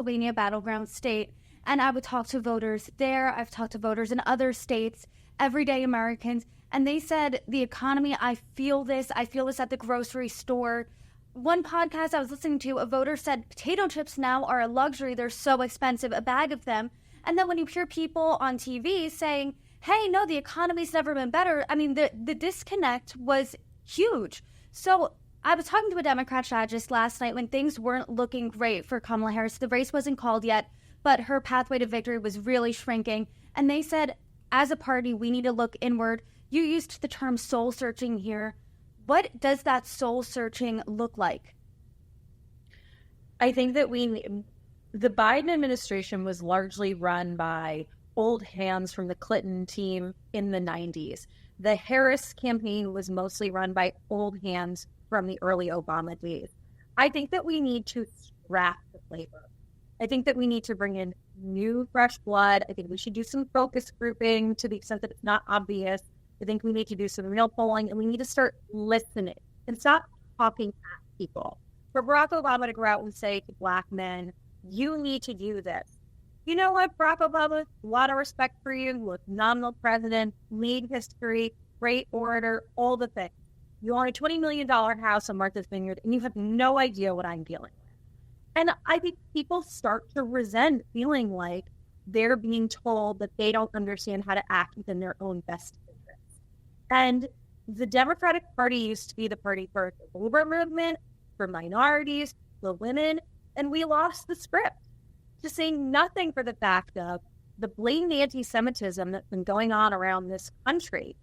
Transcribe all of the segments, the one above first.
Pennsylvania battleground state, and I would talk to voters there. I've talked to voters in other states, everyday Americans, and they said the economy, I feel this at the grocery store. One podcast I was listening to, a voter said potato chips now are a luxury. They're so expensive, a bag of them. And then when you hear people on TV saying, hey, no, the economy's never been better, I mean, the disconnect was huge. So I was talking to a Democrat strategist last night when things weren't looking great for Kamala Harris. The race wasn't called yet, but her pathway to victory was really shrinking. And they said, as a party, we need to look inward. You used the term soul searching here. What does that soul searching look like? I think that the Biden administration was largely run by old hands from the Clinton team in the 90s. The Harris campaign was mostly run by old hands from the early Obama days. I think that we need to scrap the flavor. I think that we need to bring in new, fresh blood. I think we should do some focus grouping to the extent that it's not obvious. I think we need to do some real polling, and we need to start listening and stop talking at people. For Barack Obama to go out and say to Black men, you need to do this. You know what, Barack Obama, a lot of respect for you. You were a phenomenal president, lead history, great orator, all the things. You own a $20 million house on Martha's Vineyard, and you have no idea what I'm dealing with. And I think people start to resent feeling like they're being told that they don't understand how to act within their own best interest. And the Democratic Party used to be the party for the labor movement, for minorities, for women, and we lost the script. To say nothing for the fact of the blatant anti-Semitism that's been going on around this country.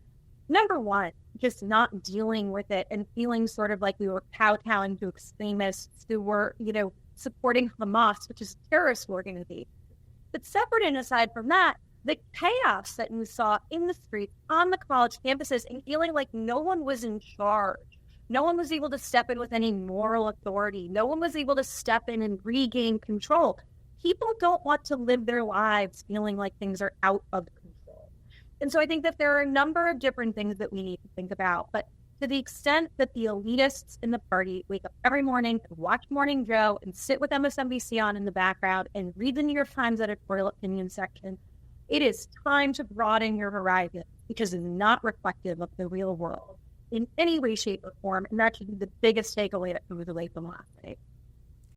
Number one, just not dealing with it and feeling sort of like we were kowtowing to extremists who were, supporting Hamas, which is a terrorist organization. But separate and aside from that, the chaos that you saw in the streets, on the college campuses, and feeling like no one was in charge. No one was able to step in with any moral authority. No one was able to step in and regain control. People don't want to live their lives feeling like things are out of control. And so I think that there are a number of different things that we need to think about. But to the extent that the elitists in the party wake up every morning and watch Morning Joe and sit with MSNBC on in the background and read the New York Times editorial opinion section, it is time to broaden your horizon because it's not reflective of the real world in any way, shape, or form. And that should be the biggest takeaway that comes away from last night.